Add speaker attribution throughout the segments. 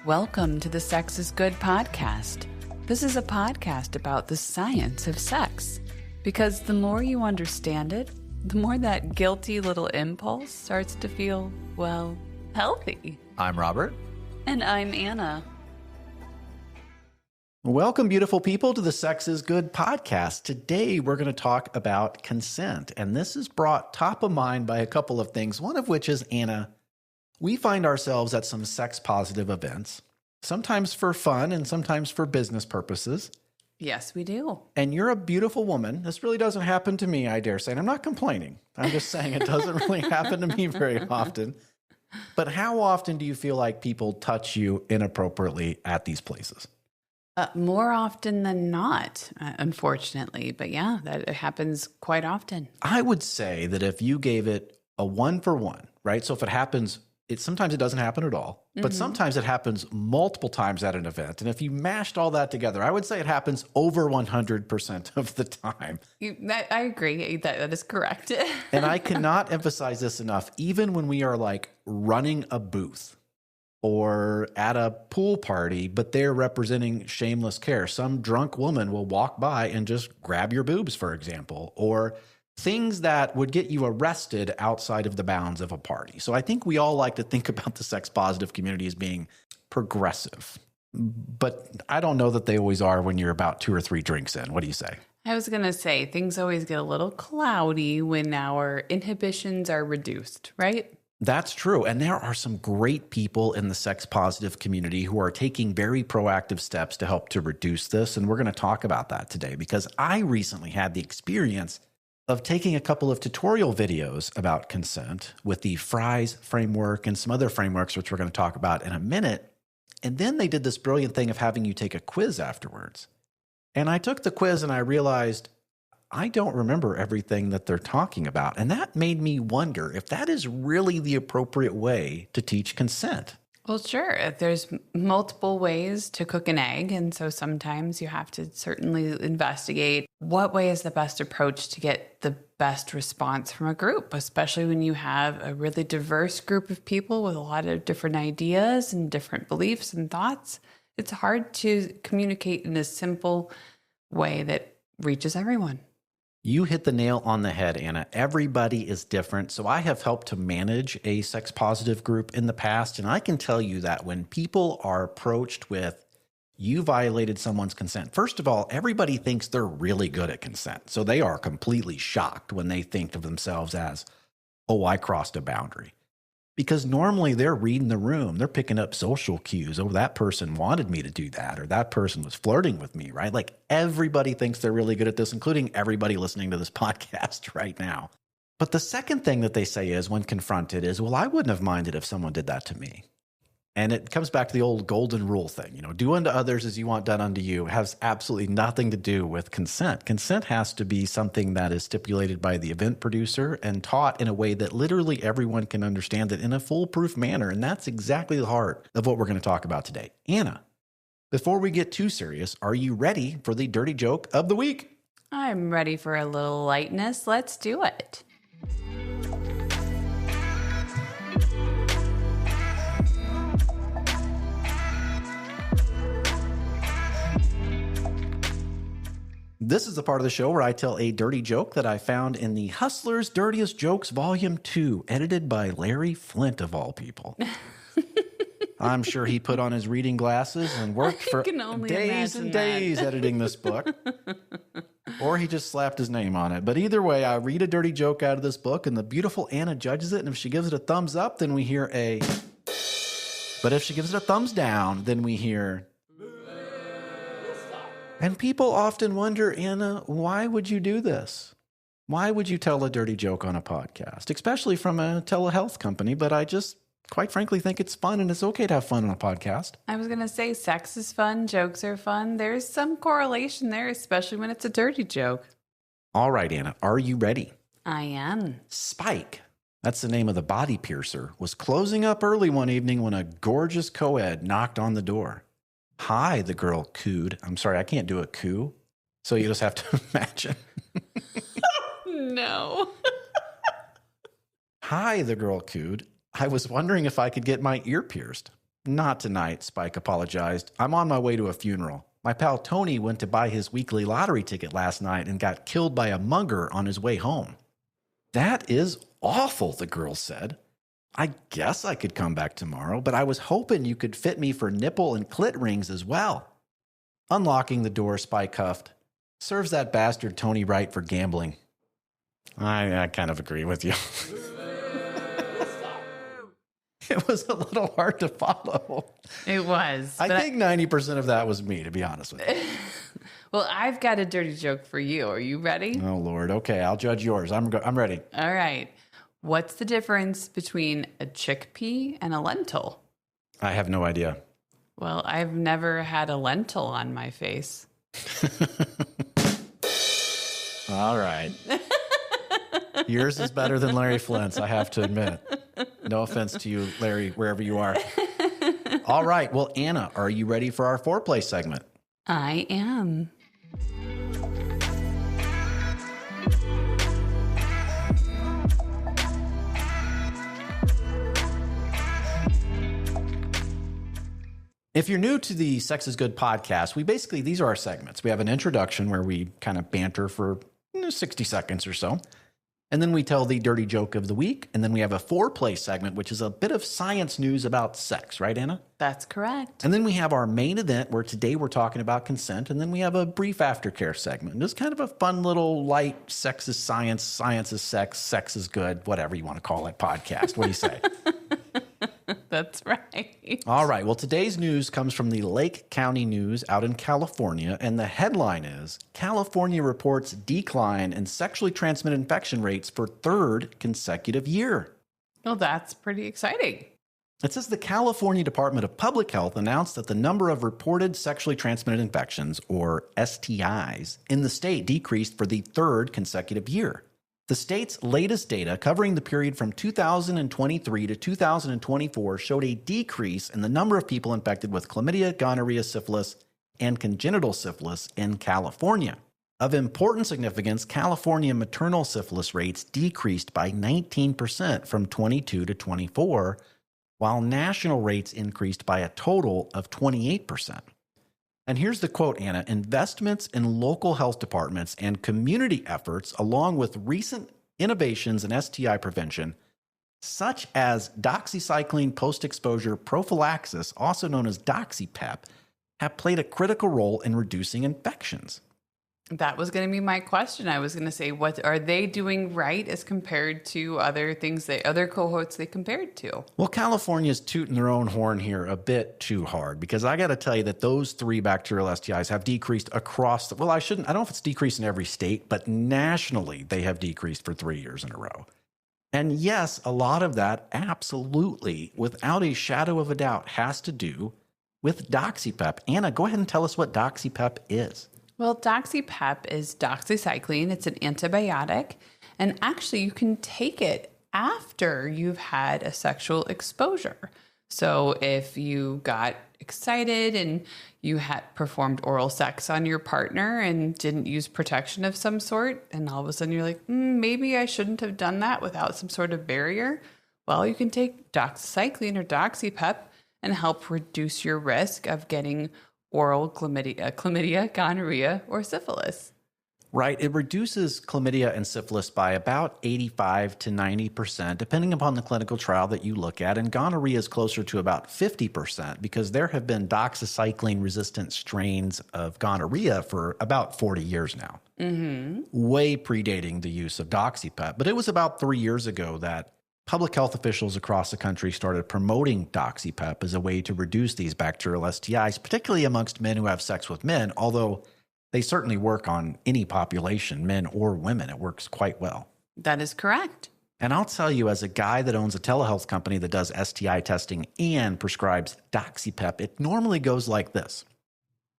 Speaker 1: Welcome to the Sex is Good podcast. This is a podcast about the science of sex. Because the more you understand it, the more that guilty little impulse starts to feel, well, healthy.
Speaker 2: I'm Robert.
Speaker 1: And I'm Anna.
Speaker 2: Welcome, beautiful people, to the Sex is Good podcast. Today, we're going to talk about consent. And this is brought top of mind by a couple of things, one of which is, Anna, we find ourselves at some sex-positive events, sometimes for fun and sometimes for business purposes.
Speaker 1: Yes, we do.
Speaker 2: And you're a beautiful woman. This really doesn't happen to me, I dare say. And I'm not complaining. I'm just saying it doesn't really happen to me very often. But how often do you feel like people touch you inappropriately at these places?
Speaker 1: More often than not, unfortunately. But yeah, that happens quite often.
Speaker 2: I would say that if you gave it a 1-for-1, right? So if it happens, sometimes it doesn't happen at all, but sometimes it happens multiple times at an event. And if you mashed all that together, I would say it happens over 100% of the time.
Speaker 1: I agree. That is correct.
Speaker 2: And I cannot emphasize this enough. Even when we are like running a booth or at a pool party, but they're representing shameless care, some drunk woman will walk by and just grab your boobs, for example, or things that would get you arrested outside of the bounds of a party. So I think we all like to think about the sex-positive community as being progressive. But I don't know that they always are when you're about 2 or 3 drinks in. What do you say?
Speaker 1: I was going to say, things always get a little cloudy when our inhibitions are reduced, right?
Speaker 2: That's true. And there are some great people in the sex-positive community who are taking very proactive steps to help to reduce this. And we're going to talk about that today because I recently had the experience of taking a couple of tutorial videos about consent with the Fries framework and some other frameworks, which we're going to talk about in a minute. And then they did this brilliant thing of having you take a quiz afterwards. And I took the quiz and I realized I don't remember everything that they're talking about. And that made me wonder if that is really the appropriate way to teach consent.
Speaker 1: Well, sure. There's multiple ways to cook an egg. And so sometimes you have to certainly investigate what way is the best approach to get the best response from a group, especially when you have a really diverse group of people with a lot of different ideas and different beliefs and thoughts. It's hard to communicate in a simple way that reaches everyone.
Speaker 2: You hit the nail on the head, Anna. Everybody is different. So I have helped to manage a sex-positive group in the past, and I can tell you that when people are approached with, you violated someone's consent, first of all, everybody thinks they're really good at consent. So they are completely shocked when they think of themselves as, oh, I crossed a boundary. Because normally they're reading the room. They're picking up social cues. Oh, that person wanted me to do that, or that person was flirting with me, right? Like everybody thinks they're really good at this, including everybody listening to this podcast right now. But the second thing that they say is when confronted is, well, I wouldn't have minded if someone did that to me. And it comes back to the old golden rule thing, do unto others as you want done unto you. It has absolutely nothing to do with consent. Consent has to be something that is stipulated by the event producer and taught in a way that literally everyone can understand it in a foolproof manner. And that's exactly the heart of what we're going to talk about today. Anna, before we get too serious, are you ready for the dirty joke of the week?
Speaker 1: I'm ready for a little lightness. Let's do it.
Speaker 2: This is the part of the show where I tell a dirty joke that I found in the Hustler's Dirtiest Jokes Volume 2, edited by Larry Flint, of all people. I'm sure he put on his reading glasses and worked for days and days editing this book. Or he just slapped his name on it. But either way, I read a dirty joke out of this book, and the beautiful Anna judges it, and if she gives it a thumbs up, then we hear a... But if she gives it a thumbs down, then we hear... And people often wonder, Anna, why would you do this? Why would you tell a dirty joke on a podcast, especially from a telehealth company? But I just, quite frankly, think it's fun, and it's okay to have fun on a podcast.
Speaker 1: I was going to say sex is fun, jokes are fun. There's some correlation there, especially when it's a dirty joke.
Speaker 2: All right, Anna, are you ready?
Speaker 1: I am.
Speaker 2: Spike, that's the name of the body piercer, was closing up early one evening when a gorgeous co-ed knocked on the door. Hi, the girl cooed. I'm sorry, I can't do a coo. So you just have to imagine.
Speaker 1: No.
Speaker 2: Hi, the girl cooed. I was wondering if I could get my ear pierced. Not tonight, Spike apologized. I'm on my way to a funeral. My pal Tony went to buy his weekly lottery ticket last night and got killed by a munger on his way home. That is awful, the girl said. I guess I could come back tomorrow, but I was hoping you could fit me for nipple and clit rings as well. Unlocking the door, Spike huffed. Serves that bastard Tony right for gambling. I kind of agree with you. It was a little hard to follow.
Speaker 1: It was.
Speaker 2: I think 90% of that was me, to be honest with you.
Speaker 1: Well, I've got a dirty joke for you. Are you ready?
Speaker 2: Oh, Lord. Okay, I'll judge yours. I'm ready.
Speaker 1: All right. What's the difference between a chickpea and a lentil?
Speaker 2: I have no idea.
Speaker 1: Well, I've never had a lentil on my face.
Speaker 2: All right. Yours is better than Larry Flint's, I have to admit. No offense to you, Larry, wherever you are. All right. Well, Anna, are you ready for our foreplay segment?
Speaker 1: I am.
Speaker 2: If you're new to the Sex is Good podcast, these are our segments. We have an introduction where we kind of banter for 60 seconds or so. And then we tell the dirty joke of the week. And then we have a foreplay segment, which is a bit of science news about sex. Right, Anna?
Speaker 1: That's correct.
Speaker 2: And then we have our main event where today we're talking about consent. And then we have a brief aftercare segment. It's kind of a fun little light sex is science, science is sex is good, whatever you want to call it podcast. What do you say?
Speaker 1: That's right.
Speaker 2: All right. Well, today's news comes from the Lake County News out in California. And the headline is, California reports decline in sexually transmitted infection rates for third consecutive year.
Speaker 1: Well, that's pretty exciting.
Speaker 2: It says the California Department of Public Health announced that the number of reported sexually transmitted infections, or STIs, in the state decreased for the third consecutive year. The state's latest data, covering the period from 2023 to 2024, showed a decrease in the number of people infected with chlamydia, gonorrhea, syphilis, and congenital syphilis in California. Of important significance, California maternal syphilis rates decreased by 19% from 22 to 24, while national rates increased by a total of 28%. And here's the quote, Anna. Investments in local health departments and community efforts, along with recent innovations in STI prevention, such as doxycycline post-exposure prophylaxis, also known as DoxyPEP, have played a critical role in reducing infections.
Speaker 1: That was going to be my question. I was going to say, what are they doing right as compared to other things, other cohorts they compared to?
Speaker 2: Well, California's tooting their own horn here a bit too hard, because I got to tell you that those 3 bacterial STIs have decreased across I don't know if it's decreased in every state, but nationally they have decreased for 3 years in a row. And yes, a lot of that absolutely, without a shadow of a doubt, has to do with DoxyPEP. Anna, go ahead and tell us what DoxyPEP is.
Speaker 1: Well, DoxyPEP is doxycycline. It's an antibiotic. And actually, you can take it after you've had a sexual exposure. So if you got excited and you had performed oral sex on your partner and didn't use protection of some sort, and all of a sudden you're like, maybe I shouldn't have done that without some sort of barrier. Well, you can take doxycycline or DoxyPEP and help reduce your risk of getting oral chlamydia, gonorrhea, or syphilis.
Speaker 2: Right. It reduces chlamydia and syphilis by about 85 to 90%, depending upon the clinical trial that you look at. And gonorrhea is closer to about 50% because there have been doxycycline-resistant strains of gonorrhea for about 40 years now, way predating the use of DoxyPEP. But it was about 3 years ago that public health officials across the country started promoting DoxyPEP as a way to reduce these bacterial STIs, particularly amongst men who have sex with men, although they certainly work on any population, men or women. It works quite well.
Speaker 1: That is correct.
Speaker 2: And I'll tell you, as a guy that owns a telehealth company that does STI testing and prescribes DoxyPEP, it normally goes like this.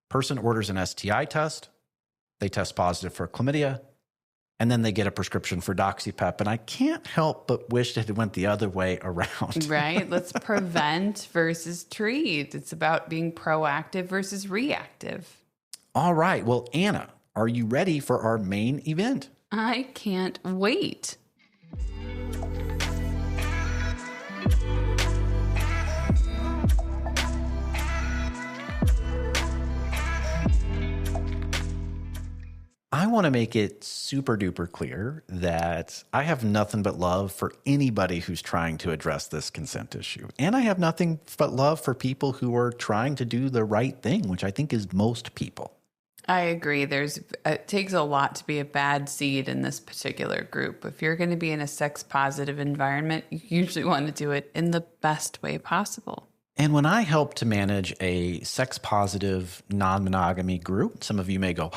Speaker 2: Person orders an STI test, they test positive for chlamydia, and then they get a prescription for DoxyPEP. And I can't help but wish that it went the other way around.
Speaker 1: Right? Let's prevent versus treat. It's about being proactive versus reactive.
Speaker 2: All right. Well, Anna, are you ready for our main event?
Speaker 1: I can't wait.
Speaker 2: I want to make it super duper clear that I have nothing but love for anybody who's trying to address this consent issue. And I have nothing but love for people who are trying to do the right thing, which I think is most people.
Speaker 1: I agree. It takes a lot to be a bad seed in this particular group. If you're going to be in a sex positive environment, you usually want to do it in the best way possible.
Speaker 2: And when I help to manage a sex positive non-monogamy group, some of you may go,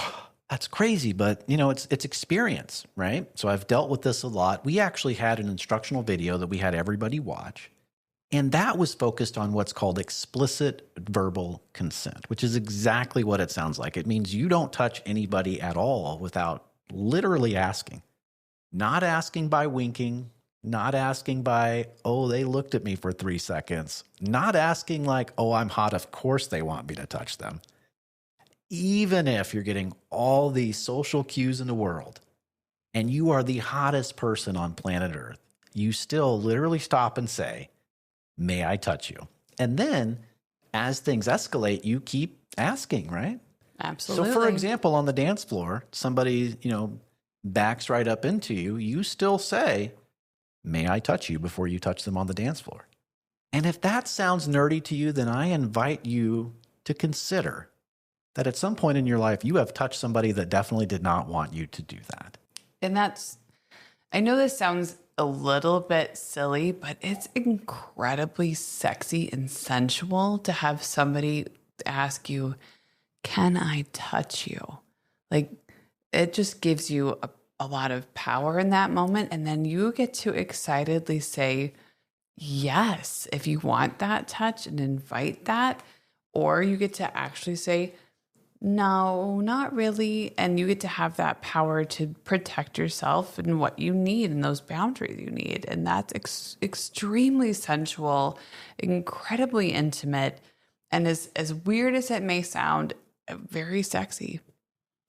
Speaker 2: that's crazy, but it's experience, right? So I've dealt with this a lot. We actually had an instructional video that we had everybody watch, and that was focused on what's called explicit verbal consent, which is exactly what it sounds like. It means you don't touch anybody at all without literally asking. Not asking by winking, not asking by, oh, they looked at me for 3 seconds, not asking like, oh, I'm hot, of course they want me to touch them. Even if you're getting all these social cues in the world and you are the hottest person on planet Earth, you still literally stop and say, may I touch you? And then as things escalate, you keep asking, right?
Speaker 1: Absolutely.
Speaker 2: So for example, on the dance floor, somebody, backs right up into you, you still say, may I touch you before you touch them on the dance floor? And if that sounds nerdy to you, then I invite you to consider that at some point in your life, you have touched somebody that definitely did not want you to do that.
Speaker 1: And I know this sounds a little bit silly, but it's incredibly sexy and sensual to have somebody ask you, can I touch you? Like, it just gives you a lot of power in that moment. And then you get to excitedly say, yes, if you want that touch and invite that, or you get to actually say, no, not really. And you get to have that power to protect yourself and what you need and those boundaries you need. And that's extremely sensual, incredibly intimate, and as weird as it may sound, very sexy.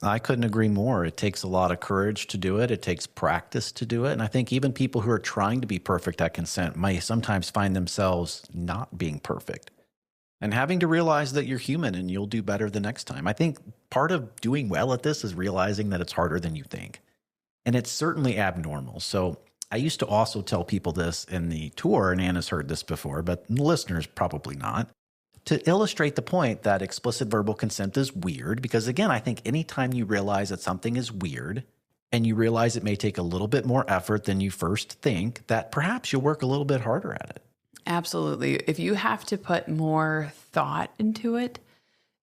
Speaker 2: I couldn't agree more. It takes a lot of courage to do it. It takes practice to do it. And I think even people who are trying to be perfect at consent may sometimes find themselves not being perfect and having to realize that you're human and you'll do better the next time. I think part of doing well at this is realizing that it's harder than you think. And it's certainly abnormal. So I used to also tell people this in the tour, and Anna's heard this before, but listeners probably not, to illustrate the point that explicit verbal consent is weird. Because again, I think anytime you realize that something is weird and you realize it may take a little bit more effort than you first think, that perhaps you'll work a little bit harder at it.
Speaker 1: Absolutely. If you have to put more thought into it,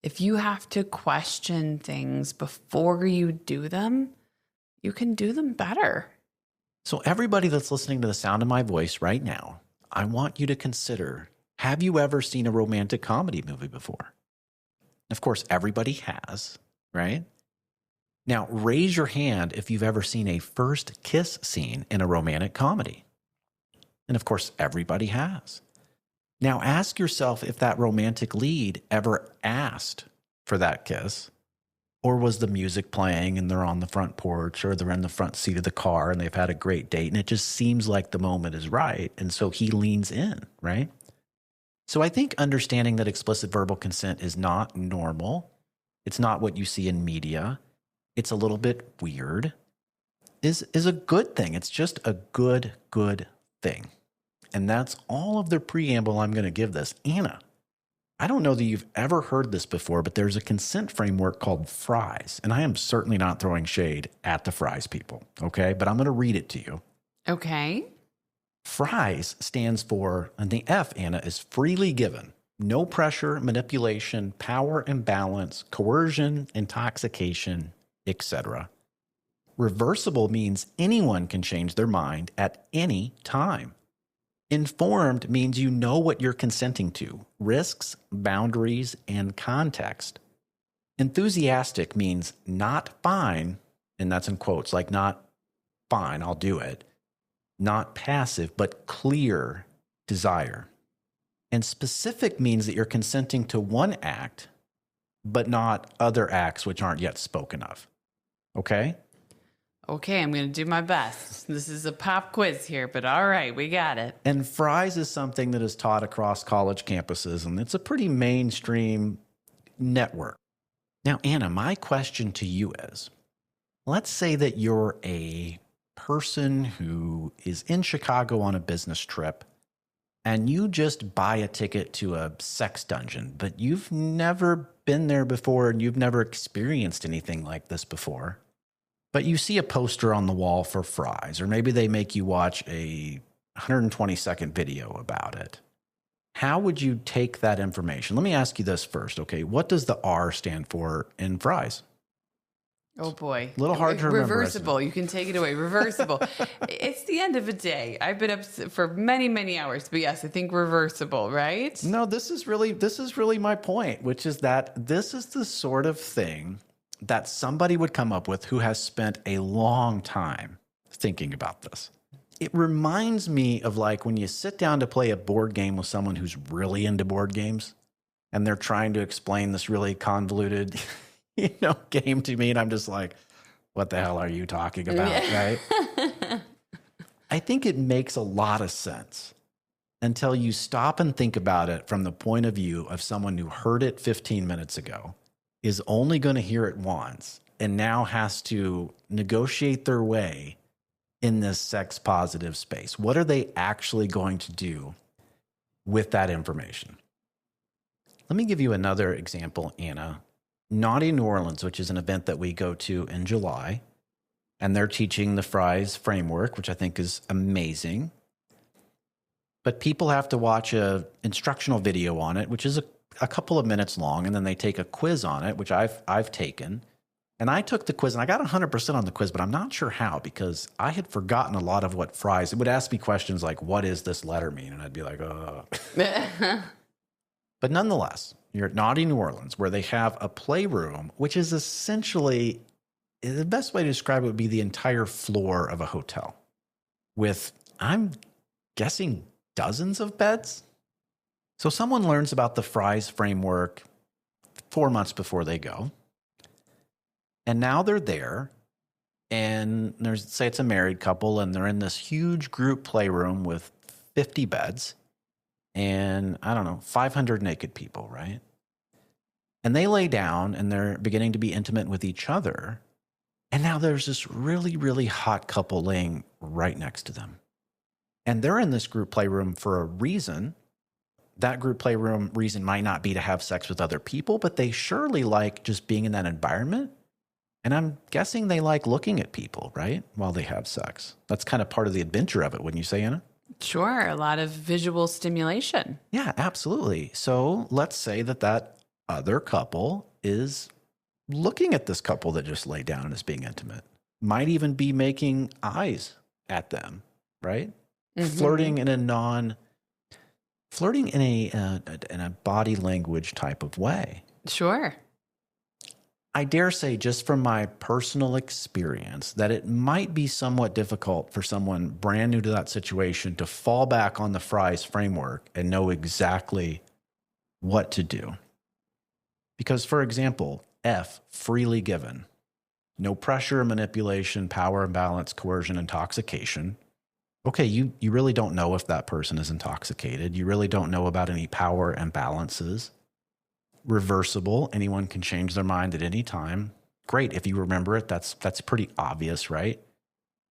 Speaker 1: if you have to question things before you do them, you can do them better.
Speaker 2: So everybody that's listening to the sound of my voice right now, I want you to consider, have you ever seen a romantic comedy movie before? Of course, everybody has, right? Now, raise your hand if you've ever seen a first kiss scene in a romantic comedy. And of course, everybody has. Now, ask yourself if that romantic lead ever asked for that kiss, or was the music playing and they're on the front porch or they're in the front seat of the car and they've had a great date and it just seems like the moment is right. And so he leans in, right? So I think understanding that explicit verbal consent is not normal, it's not what you see in media, it's a little bit weird, is a good thing. It's just a good thing. And that's all of the preamble I'm going to give this. Anna, I don't know that you've ever heard this before, but there's a consent framework called FRIES. And I am certainly not throwing shade at the FRIES people, okay? But I'm going to read it to you.
Speaker 1: Okay.
Speaker 2: FRIES stands for, and the F, Anna, is freely given. No pressure, manipulation, power imbalance, coercion, intoxication, etc. Reversible means anyone can change their mind at any time. Informed means you know what you're consenting to, risks, boundaries, and context. Enthusiastic means not fine, and that's in quotes, like not fine, I'll do it. Not passive, but clear desire. And specific means that you're consenting to one act, but not other acts which aren't yet spoken of. Okay?
Speaker 1: Okay, I'm going to do my best. This is a pop quiz here, but all right, we got it.
Speaker 2: And FRIES is something that is taught across college campuses, and it's a pretty mainstream network. Now, Anna, my question to you is, Let's say that you're a person who is in Chicago on a business trip and you just buy a ticket to a sex dungeon, but you've never been there before and you've never experienced anything like this before. But you see a poster on the wall for fries, or maybe they make you watch a 120-second video about it. How would you take that information? Let me ask you this first, okay? What does the R stand for in fries?
Speaker 1: Oh boy.
Speaker 2: A little hard to remember.
Speaker 1: Reversible. You can take it away. Reversible. It's the end of a day. I've been up for many, many hours, but yes, I think reversible, right?
Speaker 2: No, this is really my point, which is that this is the sort of thing that somebody would come up with who has spent a long time thinking about this. It reminds me of like when you sit down to play a board game with someone who's really into board games and they're trying to explain this really convoluted game to me. And I'm just like, what the hell are you talking about? Right. I think it makes a lot of sense until you stop and think about it from the point of view of someone who heard it 15 minutes ago, is only going to hear it once, and now has to negotiate their way in this sex positive space. What are they actually going to do with that information? Let me give you another example, Anna. Naughty New Orleans, which is an event that we go to in July, and they're teaching the Fries framework, which I think is amazing. But people have to watch a instructional video on it, which is a couple of minutes long, and then they take a quiz on it, which I've taken. And I took the quiz, and I got 100% on the quiz, but I'm not sure how, because I had forgotten a lot of what Fries. It would ask me questions like, what does this letter mean? And I'd be like, oh. But nonetheless, you're at Naughty New Orleans, where they have a playroom, which is essentially, the best way to describe it would be the entire floor of a hotel with, I'm guessing, dozens of beds. So someone learns about the Fries framework 4 months before they go. And now they're there, and say it's a married couple, and they're in this huge group playroom with 50 beds and, 500 naked people, right? And they lay down, and they're beginning to be intimate with each other. And now there's this really, really hot couple laying right next to them. And they're in this group playroom for a reason. That group playroom reason might not be to have sex with other people, but they surely like just being in that environment. And I'm guessing they like looking at people, right, while they have sex. That's kind of part of the adventure of it, wouldn't you say, Anna?
Speaker 1: Sure. A lot of visual stimulation.
Speaker 2: Yeah, absolutely. So let's say that other couple is looking at this couple that just laid down and is being intimate. Might even be making eyes at them, right? Mm-hmm. Flirting in a body language type of way.
Speaker 1: Sure.
Speaker 2: I dare say, just from my personal experience, that it might be somewhat difficult for someone brand new to that situation to fall back on the Fries framework and know exactly what to do. Because, for example, F, freely given. No pressure, manipulation, power imbalance, coercion, intoxication. Okay, you really don't know if that person is intoxicated. You really don't know about any power imbalances. Reversible, anyone can change their mind at any time. Great, if you remember it, that's pretty obvious, right?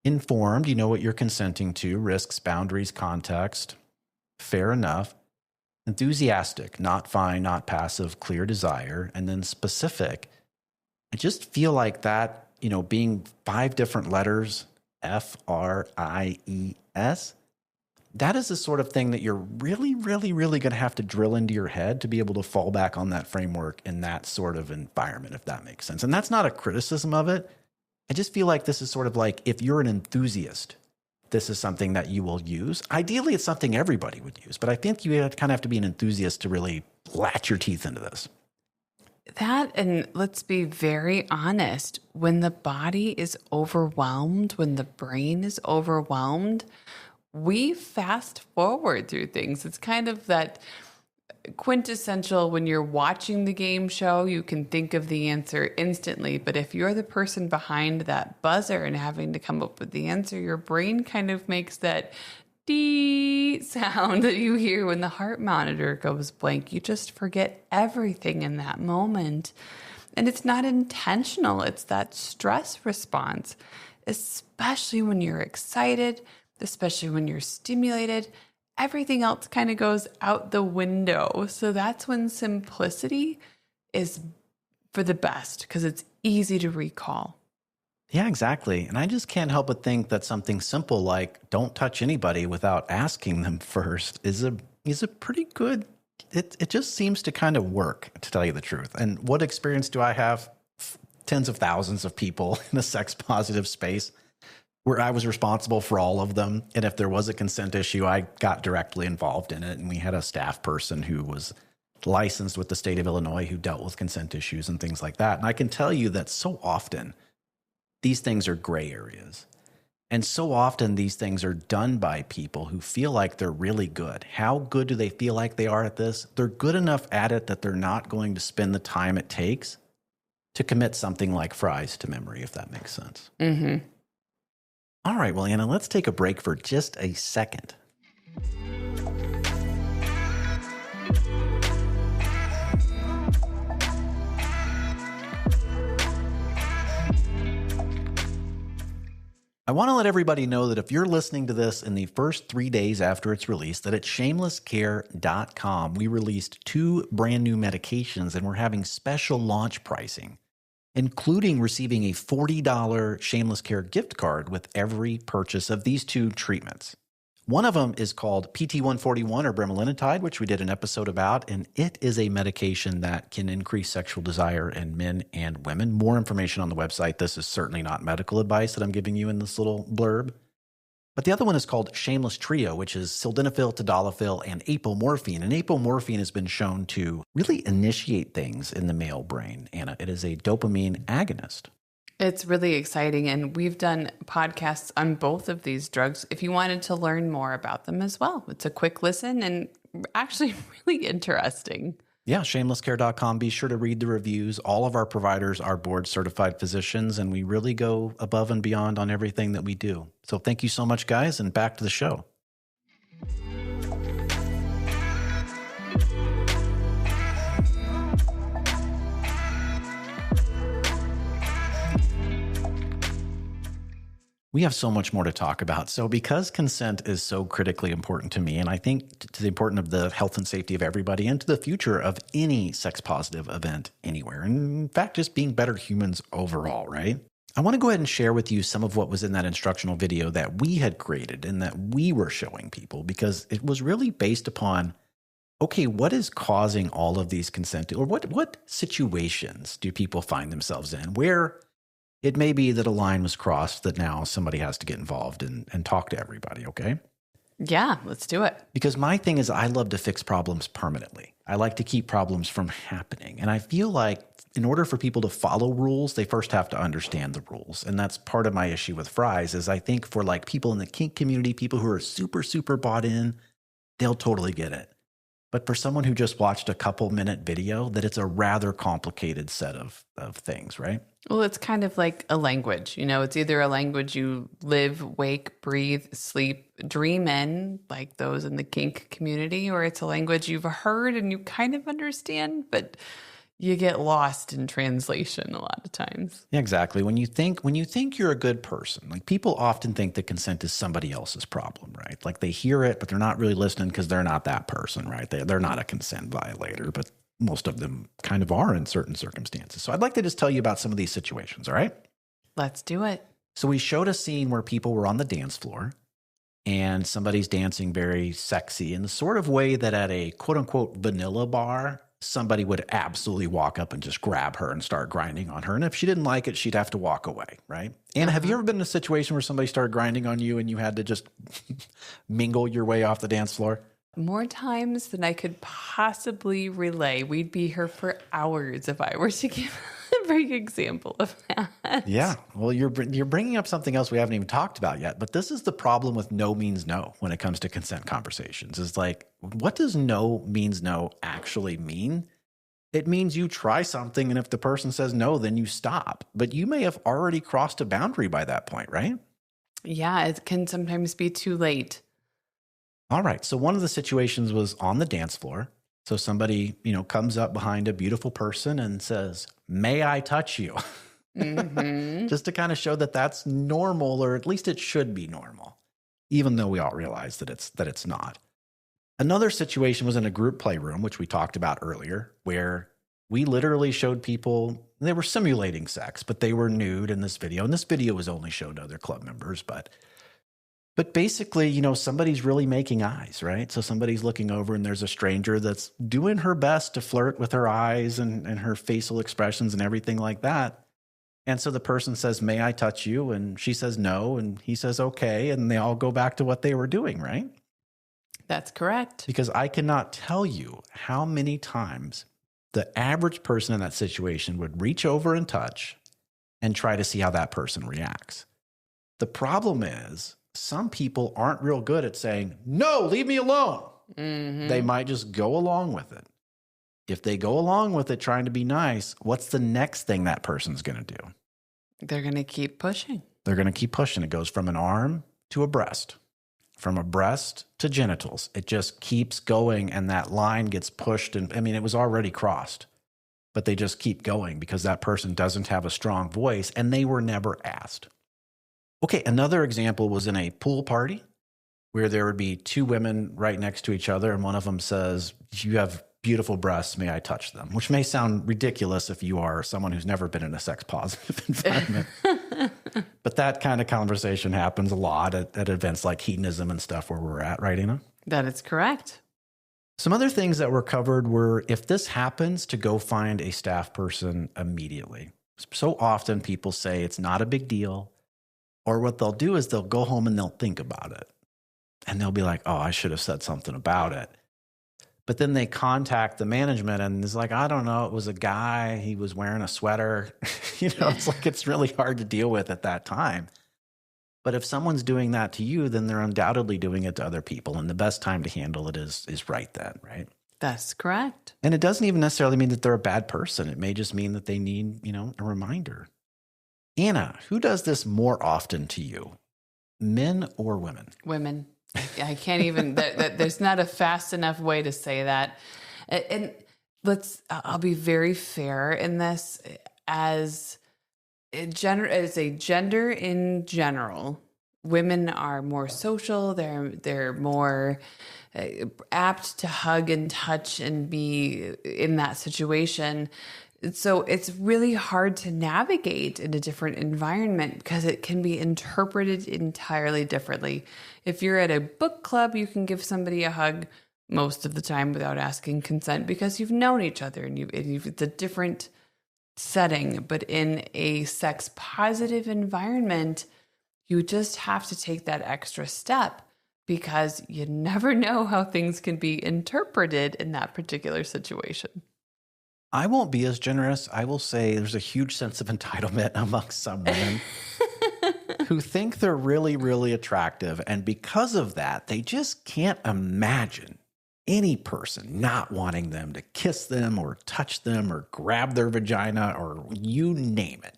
Speaker 2: Informed, you know what you're consenting to, risks, boundaries, context. Fair enough. Enthusiastic, not fine, not passive, clear desire. And then specific. I just feel like that, being 5 different letters, F-R-I-E-S, that is the sort of thing that you're really, really, really going to have to drill into your head to be able to fall back on that framework in that sort of environment, if that makes sense. And that's not a criticism of it. I just feel like this is sort of like, if you're an enthusiast, this is something that you will use. Ideally, it's something everybody would use, but I think you kind of have to be an enthusiast to really latch your teeth into this.
Speaker 1: That, and let's be very honest, when the body is overwhelmed, when the brain is overwhelmed, we fast forward through things. It's kind of that quintessential, when you're watching the game show, you can think of the answer instantly. But if you're the person behind that buzzer and having to come up with the answer, your brain kind of makes that dee sound that you hear when the heart monitor goes blank. You just forget everything in that moment. And it's not intentional. It's that stress response, especially when you're excited, especially when you're stimulated. Everything else kind of goes out the window. So that's when simplicity is for the best because it's easy to recall.
Speaker 2: Yeah, exactly. And I just can't help but think that something simple like don't touch anybody without asking them first is a pretty good, it just seems to kind of work, to tell you the truth. And what experience do I have? Tens of thousands of people in a sex positive space where I was responsible for all of them. And if there was a consent issue, I got directly involved in it. And we had a staff person who was licensed with the state of Illinois who dealt with consent issues and things like that. And I can tell you that so often these things are gray areas. And so often these things are done by people who feel like they're really good. How good do they feel like they are at this? They're good enough at it that they're not going to spend the time it takes to commit something like fries to memory, if that makes sense.
Speaker 1: Mm-hmm.
Speaker 2: All right, well, Anna, let's take a break for just a second. I want to let everybody know that if you're listening to this in the first 3 days after it's released, that at shamelesscare.com, we released 2 brand new medications and we're having special launch pricing, including receiving a $40 Shameless Care gift card with every purchase of these 2 treatments. One of them is called PT-141 or bremelanotide, which we did an episode about, and it is a medication that can increase sexual desire in men and women. More information on the website. This is certainly not medical advice that I'm giving you in this little blurb. But the other one is called Shameless Trio, which is sildenafil, tadalafil, and apomorphine. And apomorphine has been shown to really initiate things in the male brain, Anna. It is a dopamine agonist.
Speaker 1: It's really exciting. And we've done podcasts on both of these drugs if you wanted to learn more about them as well. It's a quick listen and actually really interesting.
Speaker 2: Yeah, shamelesscare.com. Be sure to read the reviews. All of our providers are board certified physicians, and we really go above and beyond on everything that we do. So thank you so much, guys, and back to the show. We have so much more to talk about. So because consent is so critically important to me, and I think to the importance of the health and safety of everybody and to the future of any sex positive event anywhere, and in fact, just being better humans overall, right? I want to go ahead and share with you some of what was in that instructional video that we had created and that we were showing people, because it was really based upon, okay, what is causing all of these consent, or what situations do people find themselves in where it may be that a line was crossed that now somebody has to get involved and talk to everybody, okay?
Speaker 1: Yeah, let's do it.
Speaker 2: Because my thing is I love to fix problems permanently. I like to keep problems from happening. And I feel like in order for people to follow rules, they first have to understand the rules. And that's part of my issue with fries is I think for like people in the kink community, people who are super, super bought in, they'll totally get it. But for someone who just watched a couple minute video, that it's a rather complicated set of things, right?
Speaker 1: Well, it's kind of like a language. You know, it's either a language you live, wake, breathe, sleep, dream in, like those in the kink community, or it's a language you've heard and you kind of understand, but you get lost in translation a lot of times.
Speaker 2: Yeah, exactly. When you think you're a good person, like people often think that consent is somebody else's problem, right? Like they hear it, but they're not really listening because they're not that person, right? They're not a consent violator, but most of them kind of are in certain circumstances. So I'd like to just tell you about some of these situations, all right?
Speaker 1: Let's do it.
Speaker 2: So we showed a scene where people were on the dance floor and somebody's dancing very sexy in the sort of way that at a quote unquote vanilla bar, somebody would absolutely walk up and just grab her and start grinding on her. And if she didn't like it, she'd have to walk away, right? And have you ever been in a situation where somebody started grinding on you and you had to just mingle your way off the dance floor?
Speaker 1: More times than I could possibly relay. We'd be here for hours if I were to give a big example of that.
Speaker 2: Yeah. Well, you're bringing up something else we haven't even talked about yet, but this is the problem with no means no when it comes to consent conversations. Is like, what does no means no actually mean? It means you try something, and if the person says no, then you stop. But you may have already crossed a boundary by that point, right?
Speaker 1: Yeah, it can sometimes be too late.
Speaker 2: All right. So one of the situations was on the dance floor. So somebody, comes up behind a beautiful person and says, "May I touch you?"
Speaker 1: Mm-hmm.
Speaker 2: Just to kind of show that that's normal, or at least it should be normal, even though we all realize that it's not. Another situation was in a group playroom, which we talked about earlier, where we literally showed people, they were simulating sex, but they were nude in this video. And this video was only shown to other club members, but basically, somebody's really making eyes, right? So somebody's looking over and there's a stranger that's doing her best to flirt with her eyes and her facial expressions and everything like that. And so the person says, "May I touch you?" And she says no, and he says okay, and they all go back to what they were doing, right?
Speaker 1: That's correct.
Speaker 2: Because I cannot tell you how many times the average person in that situation would reach over and touch and try to see how that person reacts. The problem is some people aren't real good at saying, "No, leave me alone."
Speaker 1: Mm-hmm.
Speaker 2: They might just go along with it. If they go along with it trying to be nice, what's the next thing that person's going to do?
Speaker 1: They're going to keep pushing.
Speaker 2: They're going to keep pushing. It goes from an arm to a breast, from a breast to genitals. It just keeps going, and that line gets pushed. And it was already crossed, but they just keep going because that person doesn't have a strong voice and they were never asked. Okay, another example was in a pool party where there would be two women right next to each other, and one of them says, "You have beautiful breasts, may I touch them?" Which may sound ridiculous if you are someone who's never been in a sex positive environment. But that kind of conversation happens a lot at events like hedonism and stuff where we're at, right, Ina?
Speaker 1: That is correct.
Speaker 2: Some other things that were covered were, if this happens, to go find a staff person immediately. So often people say it's not a big deal, or what they'll do is they'll go home and they'll think about it. And they'll be like, "Oh, I should have said something about it." But then they contact the management and it's like, "I don't know, it was a guy, he was wearing a sweater." It's like it's really hard to deal with at that time. But if someone's doing that to you, then they're undoubtedly doing it to other people. And the best time to handle it is right then, right?
Speaker 1: That's correct.
Speaker 2: And it doesn't even necessarily mean that they're a bad person. It may just mean that they need, a reminder. Anna, who does this more often to you, men or women?
Speaker 1: Women. I can't even, there's not a fast enough way to say that. And I'll be very fair in this. As a gender in general, women are more social. They're more apt to hug and touch and be in that situation. So it's really hard to navigate in a different environment because it can be interpreted entirely differently. If you're at a book club, you can give somebody a hug most of the time without asking consent because you've known each other and it's a different setting. But in a sex positive environment, you just have to take that extra step because you never know how things can be interpreted in that particular situation.
Speaker 2: I won't be as generous. I will say there's a huge sense of entitlement amongst some women who think they're really, really attractive. And because of that, they just can't imagine any person not wanting them to kiss them or touch them or grab their vagina or you name it.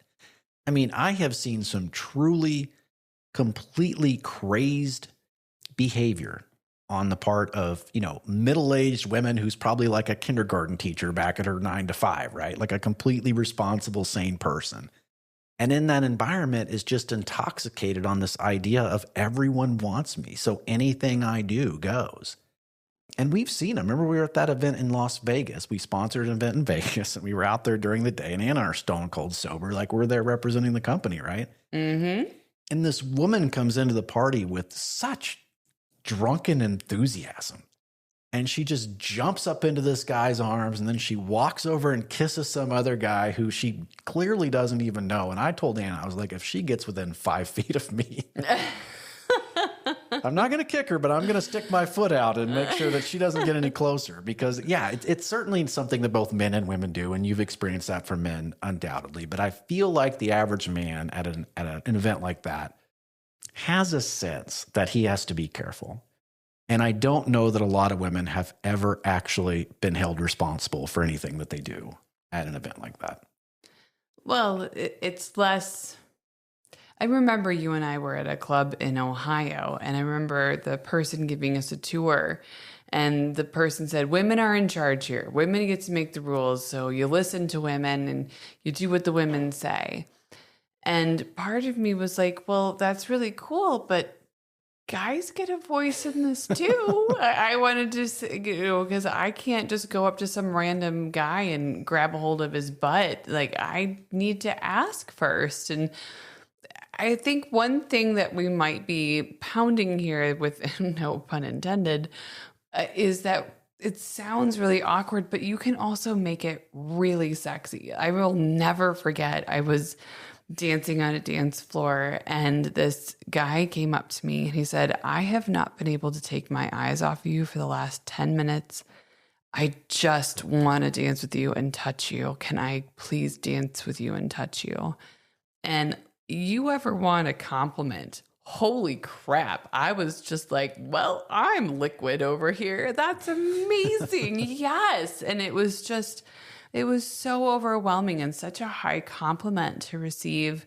Speaker 2: I have seen some truly, completely crazed behavior on the part of, middle-aged women who's probably like a kindergarten teacher back at her 9 to 5, right? Like a completely responsible, sane person. And in that environment is just intoxicated on this idea of everyone wants me. So anything I do goes. And we've seen them. Remember we were at that event in Las Vegas. We sponsored an event in Vegas and we were out there during the day and Anna are stone cold sober. Like we're there representing the company, right?
Speaker 1: Mm-hmm.
Speaker 2: And this woman comes into the party with such drunken enthusiasm. And she just jumps up into this guy's arms and then she walks over and kisses some other guy who she clearly doesn't even know. And I told Anna, I was like, if she gets within 5 feet of me, I'm not going to kick her, but I'm going to stick my foot out and make sure that she doesn't get any closer because it's certainly something that both men and women do. And you've experienced that from men undoubtedly. But I feel like the average man at an event like that has a sense that he has to be careful. And I don't know that a lot of women have ever actually been held responsible for anything that they do at an event like that.
Speaker 1: Well, it's less. I remember you and I were at a club in Ohio, and I remember the person giving us a tour, And the person said, women are in charge here. Women get to make the rules. So you listen to women and you do what the women say. And part of me was like, well, that's really cool, but guys get a voice in this too. I wanted to say, because I can't just go up to some random guy and grab a hold of his butt. Like, I need to ask first. And I think one thing that we might be pounding here with no pun intended, is that it sounds really awkward, but you can also make it really sexy. I will never forget. I was dancing on a dance floor and this guy came up to me and he said, I have not been able to take my eyes off you for the last 10 minutes. I just want to dance with you and touch you. Can I please dance with you and touch you? And you ever want a compliment? Holy crap. I was just like, well, I'm liquid over here. That's amazing. Yes. And it was so overwhelming and such a high compliment to receive.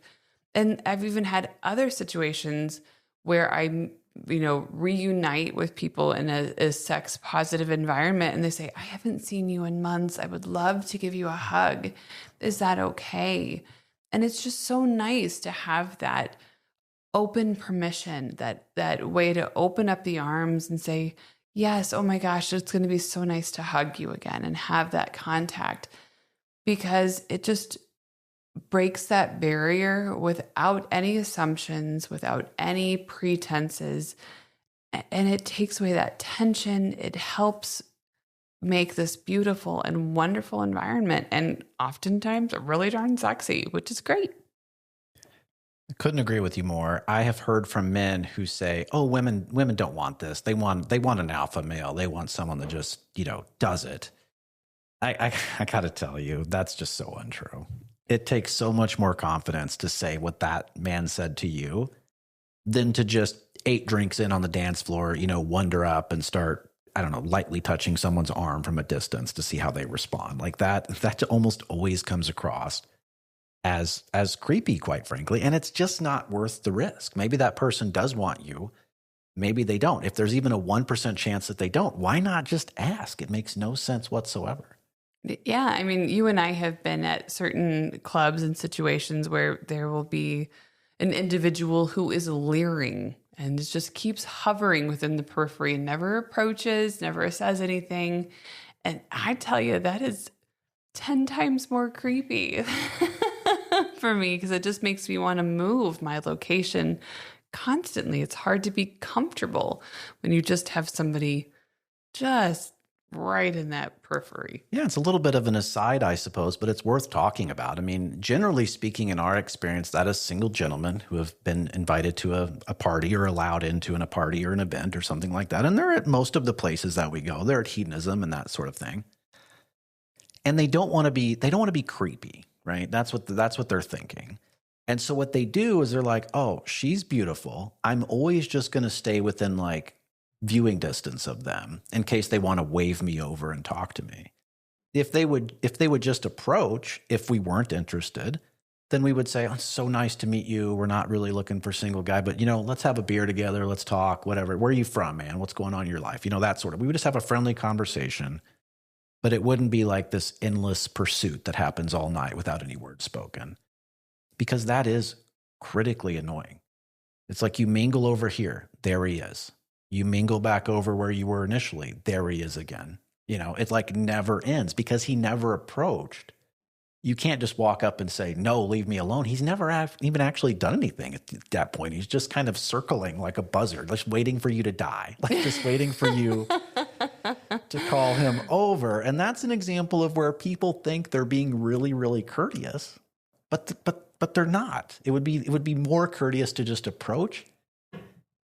Speaker 1: And I've even had other situations where I, reunite with people in a sex positive environment and they say, I haven't seen you in months. I would love to give you a hug. Is that okay? And it's just so nice to have that open permission, that way to open up the arms and say, yes, oh my gosh, it's going to be so nice to hug you again and have that contact, because it just breaks that barrier without any assumptions, without any pretenses. And it takes away that tension. It helps make this beautiful and wonderful environment, and oftentimes really darn sexy, which is great.
Speaker 2: I couldn't agree with you more. I have heard from men who say, "Oh, women don't want this. They want an alpha male. They want someone that just, does it." I got to tell you, that's just so untrue. It takes so much more confidence to say what that man said to you than to just 8 drinks in on the dance floor, wander up and start, I don't know, lightly touching someone's arm from a distance to see how they respond. Like that almost always comes across as creepy, quite frankly. And it's just not worth the risk. Maybe that person does want you. Maybe they don't. If there's even a 1% chance that they don't, why not just ask? It makes no sense whatsoever.
Speaker 1: Yeah. I mean, you and I have been at certain clubs and situations where there will be an individual who is leering and just keeps hovering within the periphery, never approaches, never says anything. And I tell you, that is 10 times more creepy for me, because it just makes me want to move my location constantly. It's hard to be comfortable when you just have somebody just right in that periphery.
Speaker 2: Yeah, it's a little bit of an aside, I suppose, but it's worth talking about. I mean, generally speaking, in our experience, that is single gentlemen who have been invited to a party or allowed into a party or an event or something like that. And they're at most of the places that we go. They're at hedonism and that sort of thing. And they don't want to be creepy, right? That's what they're thinking. And so what they do is they're like, oh, she's beautiful. I'm always just going to stay within like viewing distance of them in case they want to wave me over and talk to me. If they would just approach, if we weren't interested, then we would say, oh, it's so nice to meet you. We're not really looking for a single guy, but let's have a beer together. Let's talk, whatever. Where are you from, man? What's going on in your life? That sort of, we would just have a friendly conversation, but it wouldn't be like this endless pursuit that happens all night without any words spoken, because that is critically annoying. It's like you mingle over here. There he is. You mingle back over where you were initially. There he is again. It like never ends because he never approached. You can't just walk up and say, no, leave me alone. He's never even actually done anything at that point. He's just kind of circling like a buzzard, just waiting for you to die, like just waiting for you to call him over. And that's an example of where people think they're being really, really courteous, but they're not. It would be more courteous to just approach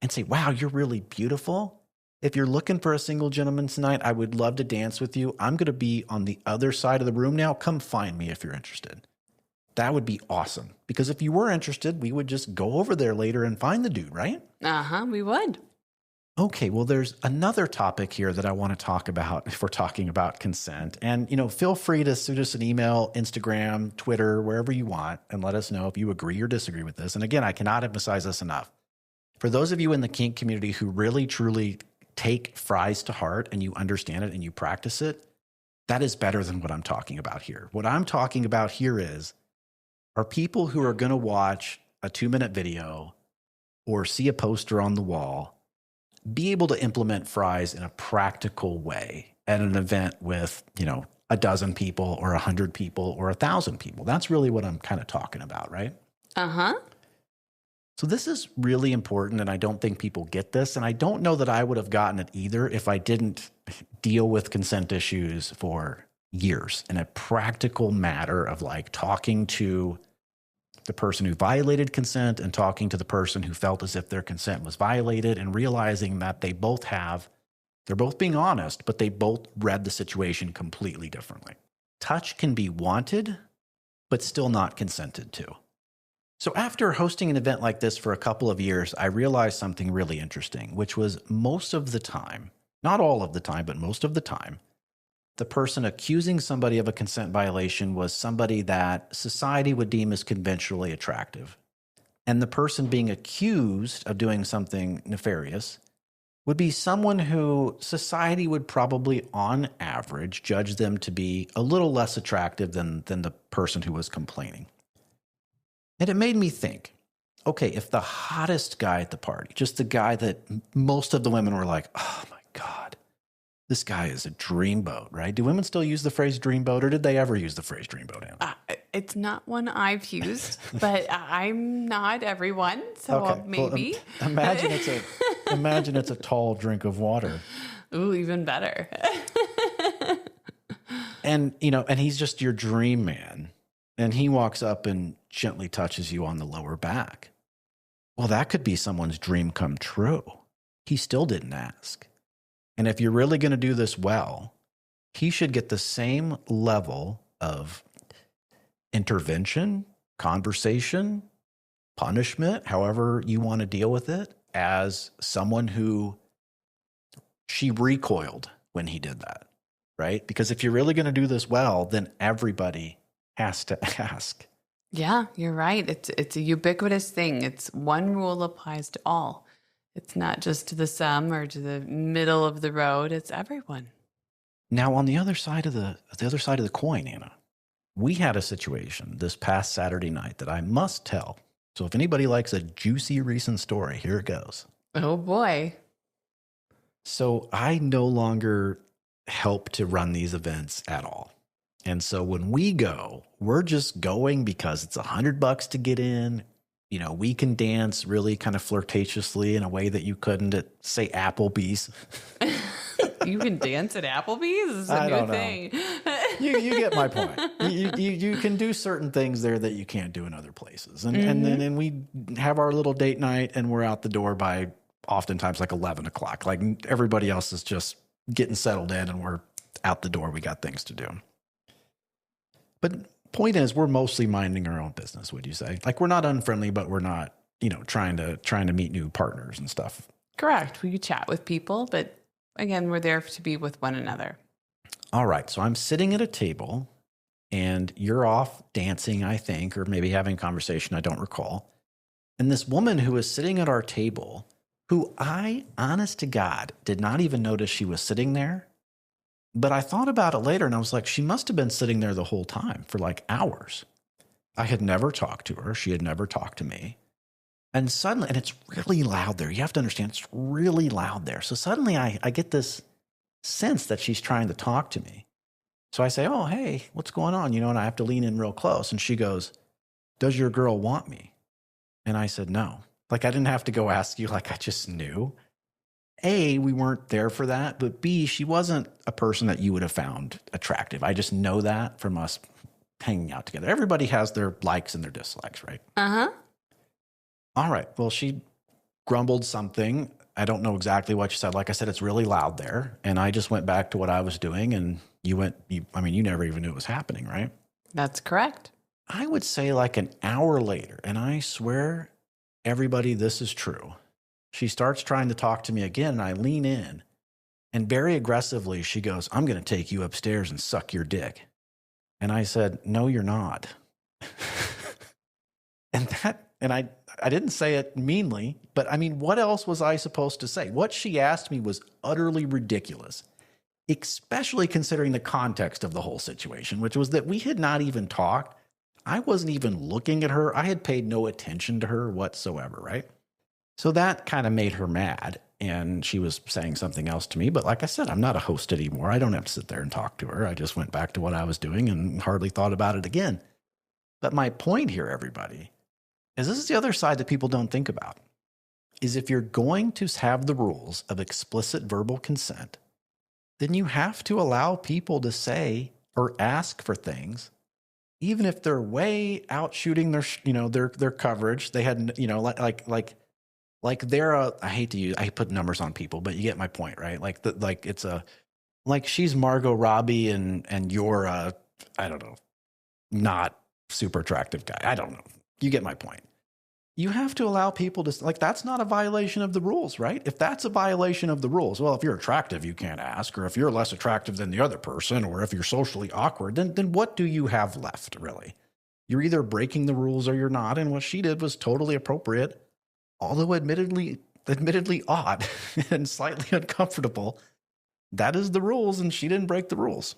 Speaker 2: and say, wow, you're really beautiful. If you're looking for a single gentleman tonight, I would love to dance with you. I'm going to be on the other side of the room now. Come find me if you're interested. That would be awesome. Because if you were interested, we would just go over there later and find the dude, right?
Speaker 1: We would.
Speaker 2: Okay, well, there's another topic here that I want to talk about if we're talking about consent. And, feel free to send us an email, Instagram, Twitter, wherever you want, and let us know if you agree or disagree with this. And again, I cannot emphasize this enough. For those of you in the kink community who really, truly take fries to heart and you understand it and you practice it, that is better than what I'm talking about here. What I'm talking about here are people who are going to watch a 2-minute video or see a poster on the wall, be able to implement fries in a practical way at an event with, a dozen people or 100 people or 1,000 people. That's really what I'm kind of talking about, right?
Speaker 1: Uh-huh.
Speaker 2: So this is really important, and I don't think people get this, and I don't know that I would have gotten it either if I didn't deal with consent issues for years in a practical matter of like talking to the person who violated consent and talking to the person who felt as if their consent was violated, and realizing that they're both being honest, but they both read the situation completely differently. Touch can be wanted, but still not consented to. So after hosting an event like this for a couple of years, I realized something really interesting, which was most of the time, not all of the time, but most of the time, the person accusing somebody of a consent violation was somebody that society would deem as conventionally attractive. And the person being accused of doing something nefarious would be someone who society would probably, on average, judge them to be a little less attractive than the person who was complaining. And it made me think, okay, if the hottest guy at the party, just the guy that most of the women were like, oh my God, this guy is a dreamboat, right? Do women still use the phrase dreamboat, or did they ever use the phrase dreamboat, Anna?
Speaker 1: It's not one I've used, but I'm not everyone, so
Speaker 2: Okay,
Speaker 1: maybe.
Speaker 2: Well, imagine it's a tall drink of water.
Speaker 1: Ooh, even better.
Speaker 2: And, and he's just your dream man. And he walks up and gently touches you on the lower back. Well, that could be someone's dream come true. He still didn't ask. And if you're really going to do this well, he should get the same level of intervention, conversation, punishment, however you want to deal with it, as someone who she recoiled when he did that, right? Because if you're really going to do this well, then everybody has to ask.
Speaker 1: Yeah, you're right. It's a ubiquitous thing. It's one rule applies to all. It's not just to the some or to the middle of the road. It's everyone.
Speaker 2: Now, on the other side of the coin, Anna, we had a situation this past Saturday night that I must tell. So if anybody likes a juicy recent story, here it goes.
Speaker 1: Oh boy.
Speaker 2: So I no longer help to run these events at all. And so when we go, we're just going because it's $100 to get in. We can dance really kind of flirtatiously in a way that you couldn't at, say, Applebee's.
Speaker 1: You can dance at Applebee's? This is a new thing.
Speaker 2: You get my point. You can do certain things there that you can't do in other places. And then we have our little date night and we're out the door by oftentimes like 11 o'clock. Like everybody else is just getting settled in and we're out the door. We got things to do. But point is, we're mostly minding our own business, would you say? Like we're not unfriendly, but we're not, trying to meet new partners and stuff.
Speaker 1: Correct. We chat with people, but again, we're there to be with one another.
Speaker 2: All right. So I'm sitting at a table and you're off dancing, I think, or maybe having a conversation. I don't recall. And this woman who was sitting at our table, who I, honest to God, did not even notice she was sitting there. But I thought about it later and I was like, she must have been sitting there the whole time for like hours. I had never talked to her. She had never talked to me. And suddenly, and it's really loud there. You have to understand, it's really loud there. So suddenly I get this sense that she's trying to talk to me. So I say, oh, hey, what's going on? And I have to lean in real close. And she goes, does your girl want me? And I said, no. Like I didn't have to go ask you, like I just knew. A, we weren't there for that, but B, she wasn't a person that you would have found attractive. I just know that from us hanging out together. Everybody has their likes and their dislikes, right?
Speaker 1: Uh-huh.
Speaker 2: All right. Well, she grumbled something. I don't know exactly what she said. Like I said, it's really loud there. And I just went back to what I was doing and you never even knew it was happening, right?
Speaker 1: That's correct.
Speaker 2: I would say like an hour later, and I swear, everybody, this is true. She starts trying to talk to me again, and I lean in, and very aggressively, she goes, I'm going to take you upstairs and suck your dick. And I said, no, you're not. And and I didn't say it meanly, but I mean, what else was I supposed to say? What she asked me was utterly ridiculous, especially considering the context of the whole situation, which was that we had not even talked. I wasn't even looking at her. I had paid no attention to her whatsoever, right? So that kind of made her mad. And she was saying something else to me. But like I said, I'm not a host anymore. I don't have to sit there and talk to her. I just went back to what I was doing and hardly thought about it again. But my point here, everybody, is this is the other side that people don't think about, is if you're going to have the rules of explicit verbal consent, then you have to allow people to say or ask for things, even if they're way out shooting their coverage. They had, like they're I put numbers on people, but you get my point, right? Like she's Margot Robbie and you're I don't know, not super attractive guy. I don't know. You get my point. You have to allow people to, like, that's not a violation of the rules, right? If that's a violation of the rules, well, if you're attractive, you can't ask, or if you're less attractive than the other person, or if you're socially awkward, then what do you have left, really? You're either breaking the rules or you're not. And what she did was totally appropriate, although admittedly odd and slightly uncomfortable. That is the rules, and she didn't break the rules.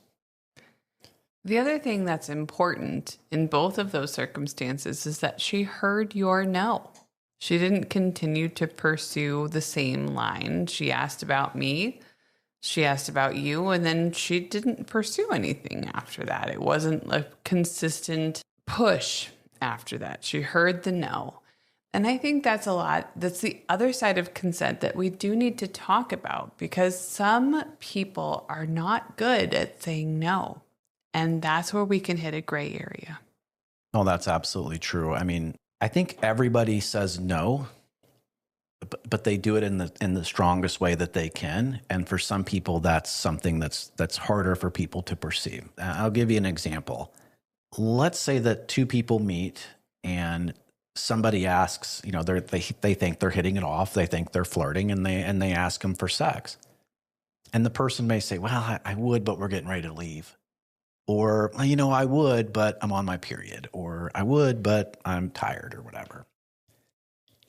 Speaker 1: The other thing that's important in both of those circumstances is that she heard your no. She didn't continue to pursue the same line. She asked about me, she asked about you, and then she didn't pursue anything after that. It wasn't a consistent push after that. She heard the no. And I think that's the other side of consent that we do need to talk about, because some people are not good at saying no. And that's where we can hit a gray area.
Speaker 2: Oh, that's absolutely true. I mean, I think everybody says no, but they do it in the strongest way that they can. And for some people, that's something that's harder for people to perceive. I'll give you an example. Let's say that two people meet and somebody asks, they think they're hitting it off, they think they're flirting, and they ask them for sex. And the person may say, well, I would, but we're getting ready to leave. Or, I would, but I'm on my period. Or I would, but I'm tired, or whatever.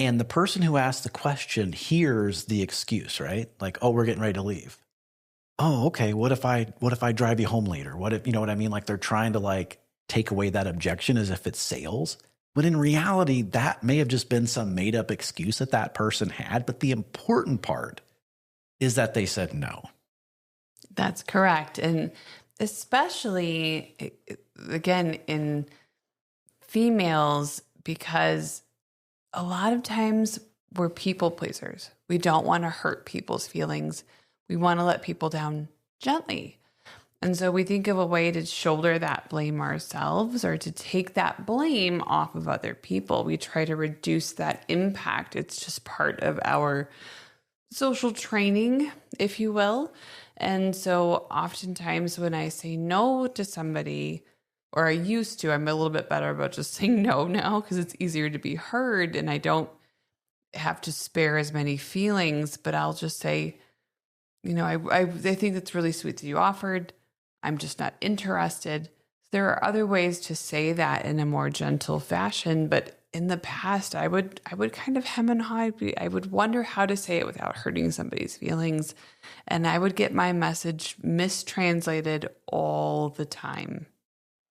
Speaker 2: And the person who asked the question hears the excuse, right? Like, oh, we're getting ready to leave. Oh, okay. What if I drive you home later? What if, you know what I mean? Like, they're trying to take away that objection as if it's sales. But in reality, that may have just been some made up excuse that person had. But the important part is that they said no.
Speaker 1: That's correct. And especially, again, in females, because a lot of times we're people pleasers. We don't want to hurt people's feelings. We want to let people down gently. And so we think of a way to shoulder that blame ourselves, or to take that blame off of other people. We try to reduce that impact. It's just part of our social training, if you will. And so oftentimes when I say no to somebody, or I used to, I'm a little bit better about just saying no now, because it's easier to be heard and I don't have to spare as many feelings. But I'll just say, I think that's really sweet that you offered. I'm just not interested. There are other ways to say that in a more gentle fashion, but in the past, I would kind of hem and haw. I would wonder how to say it without hurting somebody's feelings, and I would get my message mistranslated all the time.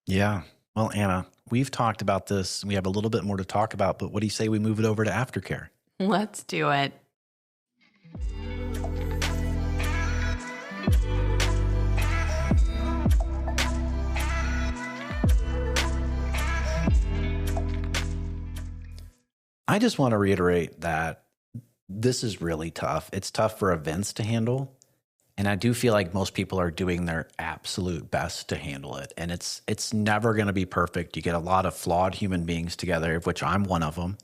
Speaker 2: Yeah. Well, Anna, we've talked about this. We have a little bit more to talk about, but what do you say we move it over to aftercare?
Speaker 1: Let's do it.
Speaker 2: I just want to reiterate that this is really tough. It's tough for events to handle. And I do feel like most people are doing their absolute best to handle it. And it's never going to be perfect. You get a lot of flawed human beings together, of which I'm one of them.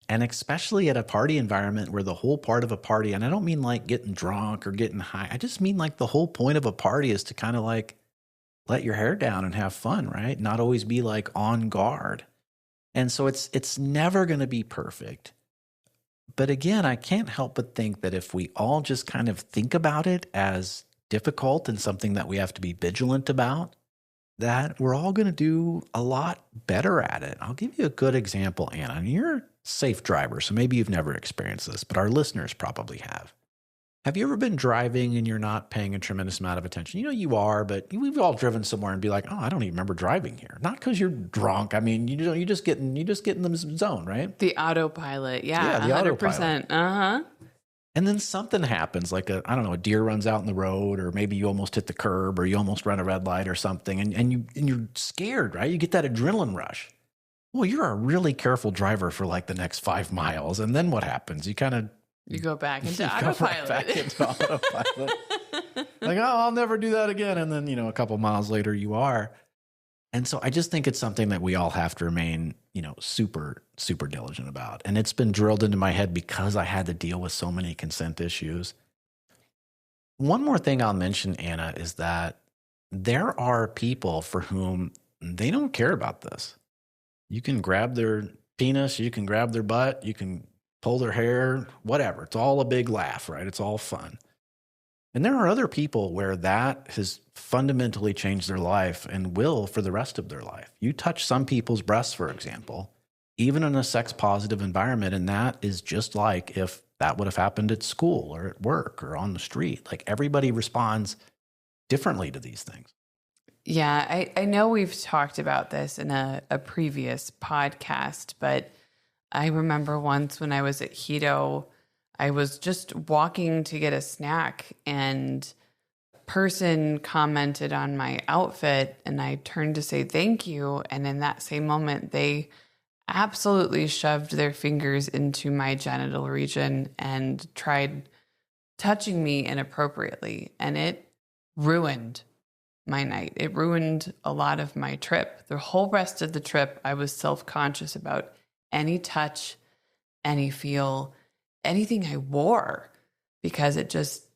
Speaker 2: And especially at a party environment where the whole part of a party, and I don't mean like getting drunk or getting high. I just mean like the whole point of a party is to kind of like let your hair down and have fun, right? Not always be like on guard. And so it's never going to be perfect. But again, I can't help but think that if we all just kind of think about it as difficult and something that we have to be vigilant about, that we're all going to do a lot better at it. I'll give you a good example, Anna. And you're a safe driver, so maybe you've never experienced this, but our listeners probably have. Have you ever been driving and you're not paying a tremendous amount of attention? You know you are, but we've all driven somewhere and be like, "Oh, I don't even remember driving here." Not because you're drunk. I mean, you just get in the zone, right?
Speaker 1: The autopilot. Yeah,
Speaker 2: the
Speaker 1: 100%.
Speaker 2: autopilot.
Speaker 1: Uh-huh.
Speaker 2: And then something happens, like a deer runs out in the road, or maybe you almost hit the curb, or you almost run a red light or something, and you're scared, right? You get that adrenaline rush. Well, you're a really careful driver for like the next 5 miles, and then what happens? You
Speaker 1: go back into
Speaker 2: go
Speaker 1: autopilot.
Speaker 2: right back into autopilot. Like, oh, I'll never do that again. And then, a couple miles later you are. And so I just think it's something that we all have to remain, super, super diligent about. And it's been drilled into my head because I had to deal with so many consent issues. One more thing I'll mention, Anna, is that there are people for whom they don't care about this. You can grab their penis, you can grab their butt, you can pull their hair, whatever. It's all a big laugh, right? It's all fun. And there are other people where that has fundamentally changed their life and will for the rest of their life. You touch some people's breasts, for example, even in a sex positive environment, and that is just like if that would have happened at school or at work or on the street. Like everybody responds differently to these things.
Speaker 1: Yeah, I know we've talked about this in a previous podcast, but I remember once when I was at Hito, I was just walking to get a snack and a person commented on my outfit and I turned to say thank you. And in that same moment, they absolutely shoved their fingers into my genital region and tried touching me inappropriately. And it ruined my night. It ruined a lot of my trip. The whole rest of the trip, I was self-conscious about any touch, any feel, anything I wore, because it just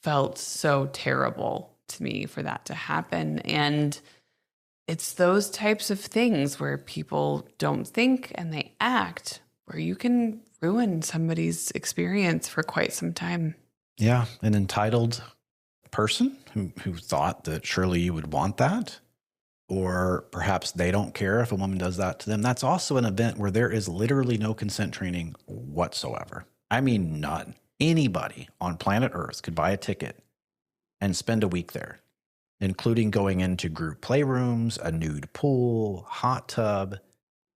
Speaker 1: felt so terrible to me for that to happen. And it's those types of things where people don't think and they act, where you can ruin somebody's experience for quite some time.
Speaker 2: Yeah, an entitled person who thought that surely you would want that, or perhaps they don't care if a woman does that to them. That's also an event where there is literally no consent training whatsoever. I mean, none. Anybody on planet Earth could buy a ticket and spend a week there, including going into group playrooms, a nude pool, hot tub,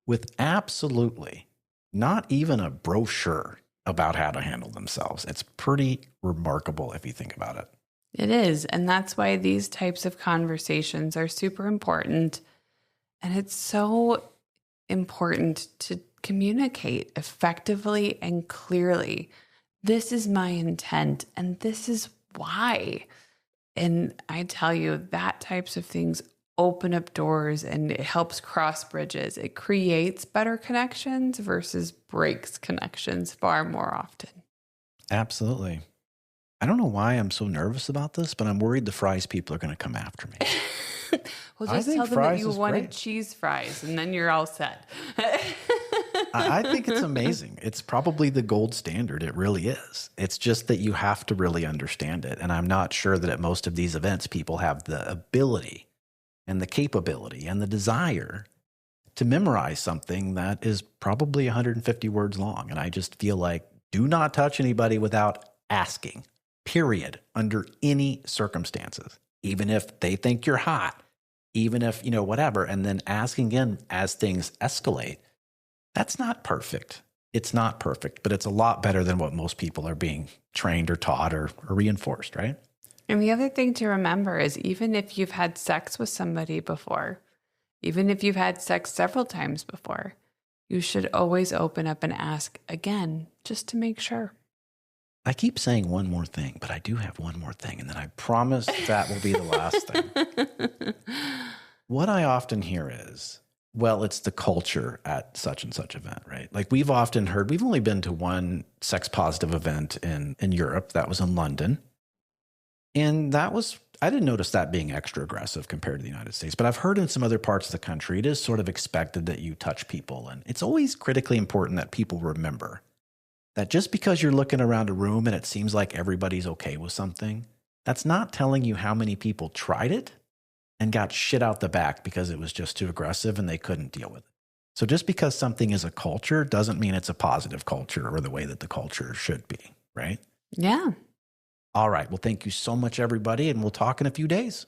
Speaker 2: with absolutely not even a brochure about how to handle themselves. It's pretty remarkable if you think about it.
Speaker 1: It is. And that's why these types of conversations are super important. And it's so important to communicate effectively and clearly. This is my intent and this is why. And I tell you, that types of things open up doors and it helps cross bridges. It creates better connections versus breaks connections far more often.
Speaker 2: Absolutely. I don't know why I'm so nervous about this, but I'm worried the fries people are going to come after me.
Speaker 1: Well, just tell them that you wanted cheese fries and then you're all set.
Speaker 2: I think it's amazing. It's probably the gold standard. It really is. It's just that you have to really understand it. And I'm not sure that at most of these events, people have the ability and the capability and the desire to memorize something that is probably 150 words long. And I just feel like do not touch anybody without asking. Period, under any circumstances, even if they think you're hot, even if, whatever, and then asking again as things escalate. That's not perfect. It's not perfect, but it's a lot better than what most people are being trained or taught or reinforced, right?
Speaker 1: And the other thing to remember is even if you've had sex with somebody before, even if you've had sex several times before, you should always open up and ask again, just to make sure.
Speaker 2: I keep saying one more thing, but I do have one more thing, and then I promise that will be the last thing. What I often hear is, well, it's the culture at such and such event, right? Like we've often heard, we've only been to one sex positive event in Europe. That was in London. And I didn't notice that being extra aggressive compared to the United States, but I've heard in some other parts of the country, it is sort of expected that you touch people. And it's always critically important that people remember that just because you're looking around a room and it seems like everybody's okay with something, that's not telling you how many people tried it and got shit out the back because it was just too aggressive and they couldn't deal with it. So just because something is a culture doesn't mean it's a positive culture or the way that the culture should be, right?
Speaker 1: Yeah.
Speaker 2: All right. Well, thank you so much, everybody, and we'll talk in a few days.